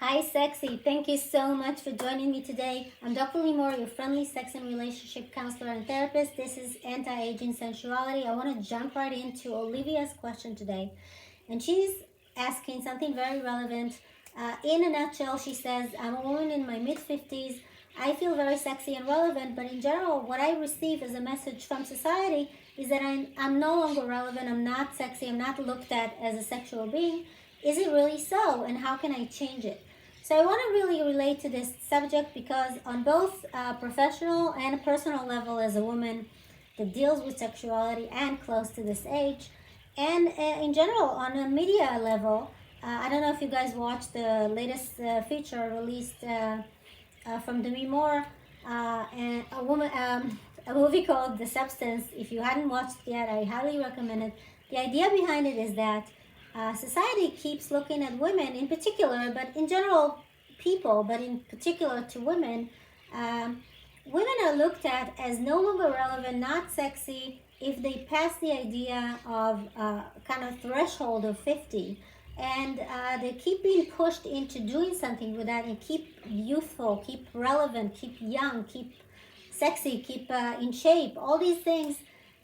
Hi, Sexy. Thank you so much for joining me today. I'm Dr. Limor, your friendly sex and relationship counselor and therapist. This is Anti-Aging Sensuality. I want to jump right into Olivia's question today. And she's asking something very relevant. In a nutshell, she says, I'm a woman in my mid-50s. I feel very sexy and relevant, but in general, what I receive as a message from society is that I'm no longer relevant, I'm not sexy, I'm not looked at as a sexual being. Is it really so? And how can I change it? So I want to really relate to this subject because on both professional and personal level as a woman that deals with sexuality and close to this age, and in general on a media level, I don't know if you guys watched the latest feature released from Demi Moore, and a movie called The Substance. If you hadn't watched it yet, I highly recommend it. The idea behind it is that society keeps looking at women in particular, but in general, people, but in particular to women, women are looked at as no longer relevant, not sexy, if they pass the idea of kind of threshold of 50. And they keep being pushed into doing something with that and keep youthful, keep relevant, keep young, keep sexy, keep in shape, all these things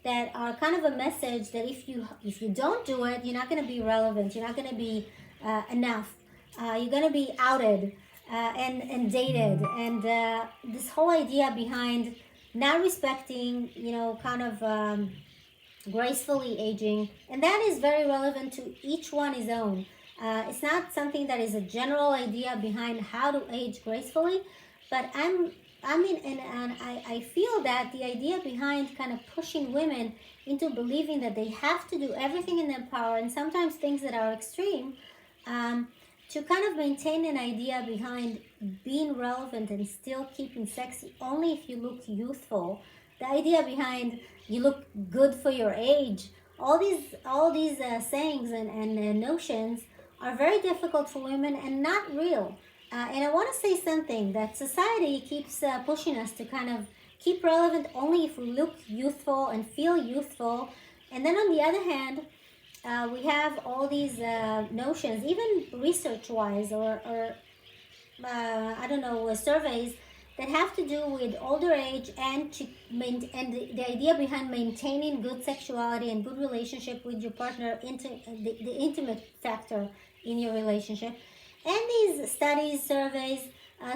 that are kind of a message that if you don't do it, you're not going to be relevant, you're not going to be enough, you're going to be outed and dated, and this whole idea behind not respecting, kind of gracefully aging, and that is very relevant to each one his own. It's not something that is a general idea behind how to age gracefully, but I feel that the idea behind kind of pushing women into believing that they have to do everything in their power, and sometimes things that are extreme, to kind of maintain an idea behind being relevant and still keeping sexy only if you look youthful. The idea behind you look good for your age. All these sayings and notions are very difficult for women and not real. And I want to say something that society keeps pushing us to kind of keep relevant only if we look youthful and feel youthful. And then on the other hand, we have all these notions, even research-wise or I don't know, surveys that have to do with older age and the idea behind maintaining good sexuality and good relationship with your partner, the intimate factor in your relationship. And these studies, surveys,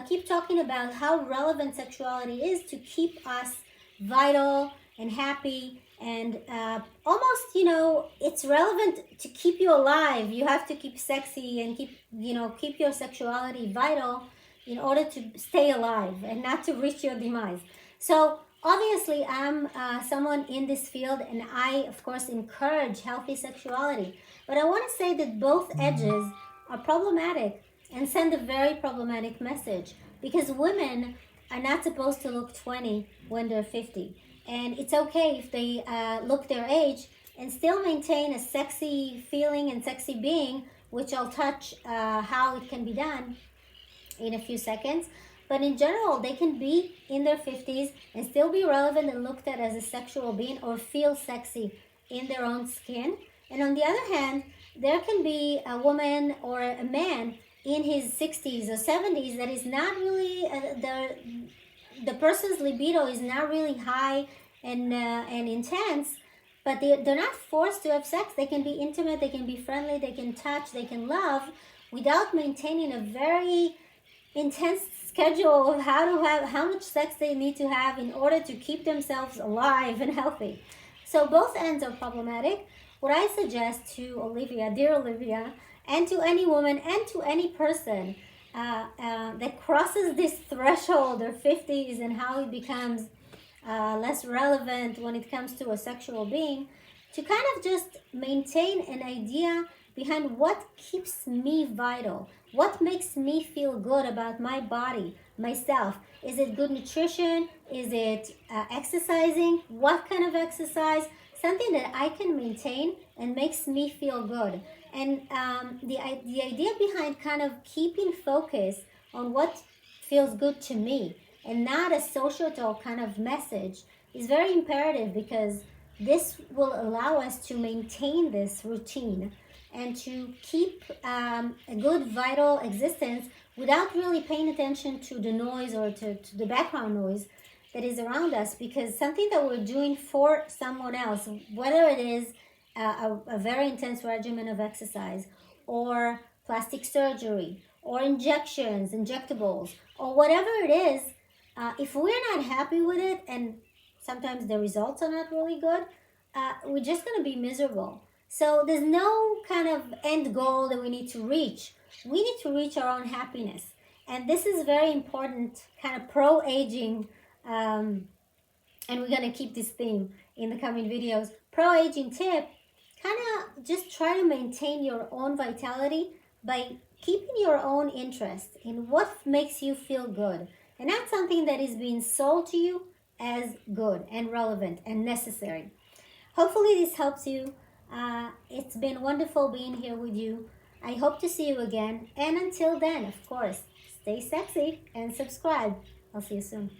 keep talking about how relevant sexuality is to keep us vital and happy, and almost, it's relevant to keep you alive. You have to keep sexy and keep your sexuality vital in order to stay alive and not to reach your demise. So obviously I'm someone in this field, and I of course encourage healthy sexuality, but I want to say that both edges are problematic and send a very problematic message, because women are not supposed to look 20 when they're 50, and it's okay if they look their age and still maintain a sexy feeling and sexy being, which I'll touch how it can be done in a few seconds. But in general, they can be in their 50s and still be relevant and looked at as a sexual being or feel sexy in their own skin. And on the other hand, there can be a woman or a man in his 60s or 70s that is not really, the person's libido is not really high and intense, but they're not forced to have sex. They can be intimate, they can be friendly, they can touch, they can love without maintaining a very intense schedule of how much sex they need to have in order to keep themselves alive and healthy. So both ends are problematic. What I suggest to Olivia, dear Olivia, and to any woman and to any person that crosses this threshold of 50s and how it becomes less relevant when it comes to a sexual being, to kind of just maintain an idea behind what keeps me vital, what makes me feel good about my body, myself. Is it good nutrition? Is it exercising? What kind of exercise? Something that I can maintain and makes me feel good. And the idea behind kind of keeping focus on what feels good to me and not a societal kind of message is very imperative, because this will allow us to maintain this routine and to keep a good vital existence without really paying attention to the noise or to the background noise that is around us, because something that we're doing for someone else, whether it is a very intense regimen of exercise or plastic surgery or injections, injectables, or whatever it is, if we're not happy with it, and sometimes the results are not really good, we're just going to be miserable. So there's no kind of end goal that we need to reach. We need to reach our own happiness. And this is very important, kind of pro-aging, and we're going to keep this theme in the coming videos. Pro-aging tip, kind of just try to maintain your own vitality by keeping your own interest in what makes you feel good, and not something that is being sold to you as good and relevant and necessary. Hopefully this helps you. It's been wonderful being here with you. I hope to see you again. And until then, of course, stay sexy and subscribe. I'll see you soon.